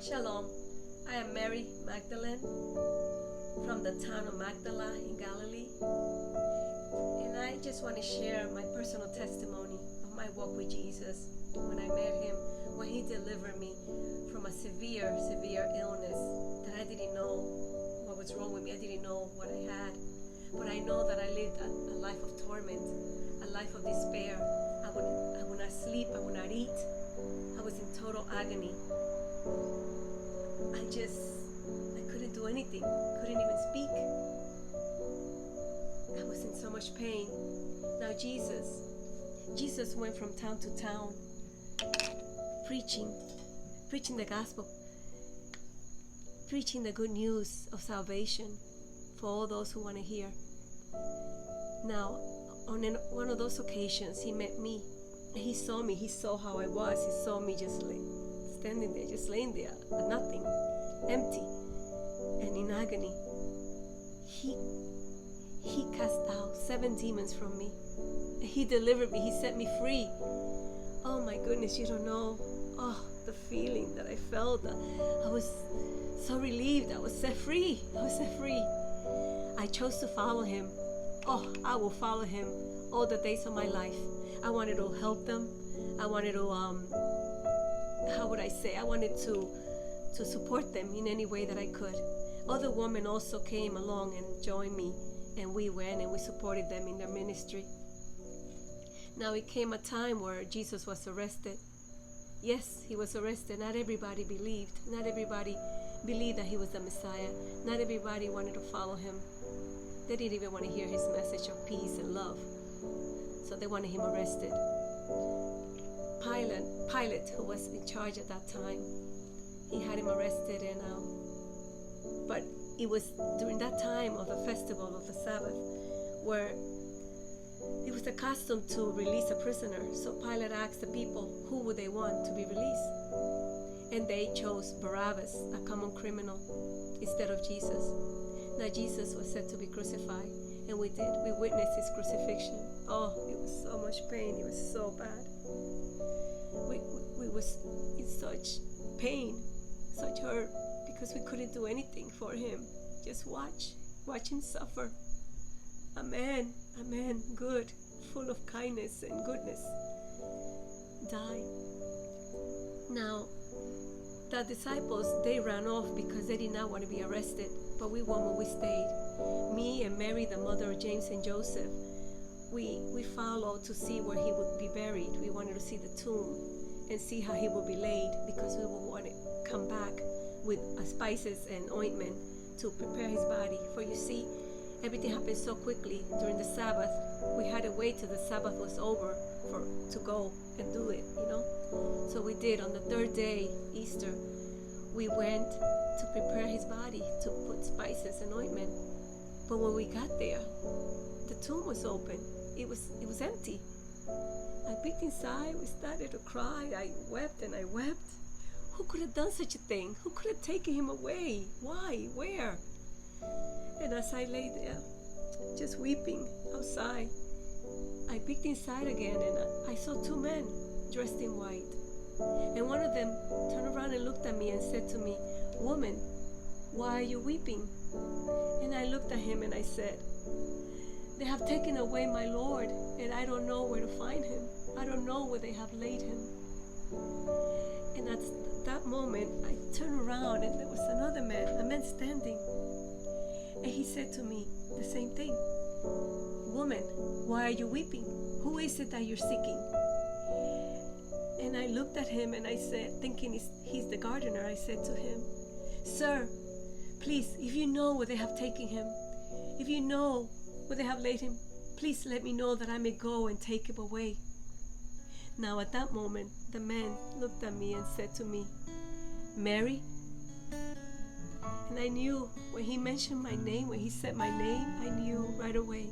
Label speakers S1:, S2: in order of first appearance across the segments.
S1: Shalom, I am Mary Magdalene from the town of Magdala in Galilee, and I just want to share my personal testimony of my walk with Jesus when I met him, when he delivered me from a severe illness that I didn't know what was wrong with me. I didn't know what I had, but I know that I lived a life of torment, a life of despair. I would not sleep, I would not eat. I was in total agony. I couldn't do anything, couldn't even speak. I was in so much pain. Now Jesus went from town to town, preaching the gospel, preaching the good news of salvation for all those who want to hear. Now, on one of those occasions, he met me. He saw me, he saw how I was, he saw me just standing there, just laying there, nothing, empty, and in agony. He cast out 7 demons from me. He delivered me, he set me free. Oh my goodness, you don't know, the feeling that I felt. I was so relieved, I was set free, I chose to follow him. I will follow him all the days of my life. I wanted to help them. I wanted to, I wanted to support them in any way that I could. Other women also came along and joined me, and we went and we supported them in their ministry. Now it came a time where Jesus was arrested. Yes, he was arrested. Not everybody believed. Not everybody believed that he was the Messiah. Not everybody wanted to follow him. They didn't even want to hear his message of peace and love. So they wanted him arrested. Pilate, who was in charge at that time, he had him arrested, but it was during that time of the festival of the Sabbath where it was the custom to release a prisoner. So Pilate asked the people who would they want to be released, and they chose Barabbas, a common criminal, instead of Jesus. Now Jesus was set to be crucified, and we witnessed his crucifixion. It was so much pain, it was so bad. We was in such pain, such hurt, because we couldn't do anything for him. Just watch him suffer. A man good, full of kindness and goodness, die. Now, the disciples, they ran off because they did not want to be arrested, but we stayed. Me and Mary, the mother of James and Joseph, we followed to see where he would be buried. We wanted to see the tomb and see how he would be laid, because we would want to come back with spices and ointment to prepare his body. For you see, everything happened so quickly during the Sabbath. We had to wait till the Sabbath was over to go and do it, So we did. On the 3rd day, Easter, we went to prepare his body, to put spices and ointment. But when we got there, the tomb was open. It was empty. I peeked inside. We started to cry. I wept and I wept. Who could have done such a thing? Who could have taken him away? Why? Where? And as I lay there, just weeping outside, I peeked inside again, and I saw 2 men dressed in white. And one of them turned around and looked at me and said to me, "Woman, why are you weeping?" And I looked at him and I said, "They have taken away my Lord, and I don't know where to find him. I don't know where they have laid him." And at that moment, I turned around and there was another man, a man standing. And he said to me the same thing. "Woman, why are you weeping? Who is it that you're seeking?" And I looked at him and I said, thinking he's the gardener, I said to him, "Sir, please, if you know where they have taken him, if you know where they have laid him, please let me know that I may go and take him away." Now at that moment, the man looked at me and said to me, "Mary?" And I knew when he mentioned my name, when he said my name, I knew right away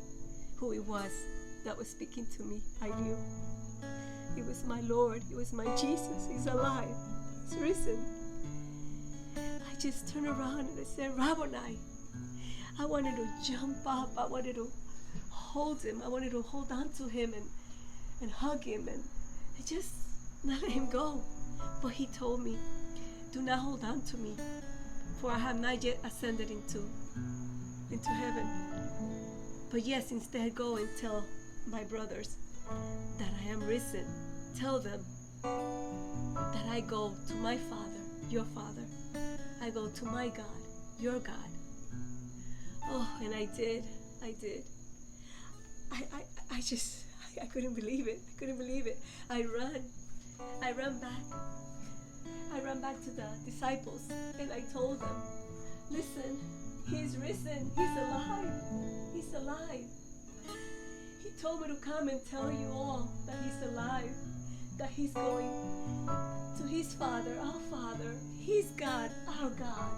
S1: who it was that was speaking to me. I knew. It was my Lord. It was my Jesus. He's alive. He's risen. I just turned around and I said, "Rabboni." I wanted to jump up. I wanted to hold him. I wanted to hold on to him and hug him and just not let him go. But he told me, do not hold on to me, for I have not yet ascended into heaven. But yes, instead go and tell my brothers that I am risen. Tell them that I go to my Father, your Father. I go to my God, your God. Oh, and I did. I couldn't believe it. I ran back to the disciples, and I told them, listen, he's risen, he's alive. He told me to come and tell you all that he's alive, that he's going to his Father, our Father, his God, our God.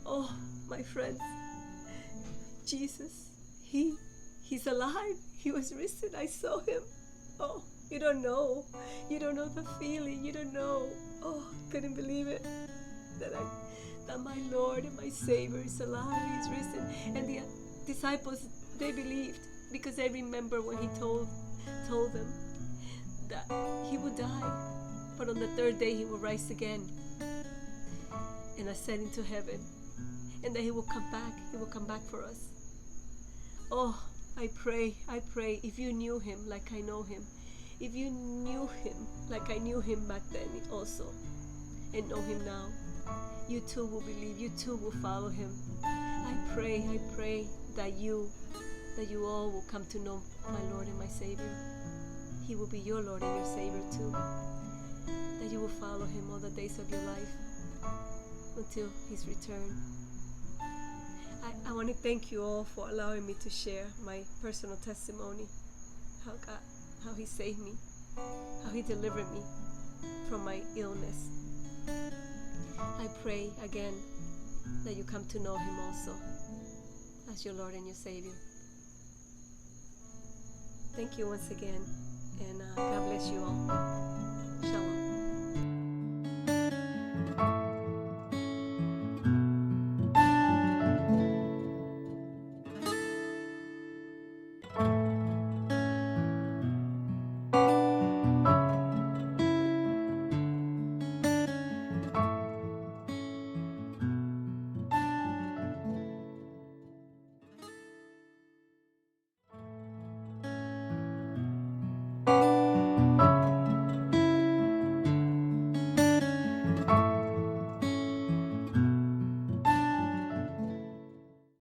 S1: Oh, my friends, Jesus, he's alive. He was risen. I saw him. Oh, you don't know the feeling. You don't know. Oh, couldn't believe it that my Lord and my Savior is alive. He's risen. And the disciples, they believed, because they remember when he told them that he would die, but on the third day he will rise again and ascend into heaven, and that he will come back. He will come back for us. Oh, I pray, if you knew him like I know him, if you knew him like I knew him back then also, and know him now, you too will believe, you too will follow him. I pray that you all will come to know my Lord and my Savior. He will be your Lord and your Savior too. That you will follow him all the days of your life until his return. I want to thank you all for allowing me to share my personal testimony, how he saved me, how he delivered me from my illness. I pray again that you come to know him also as your Lord and your Savior. Thank you once again, and God bless you all. Shalom.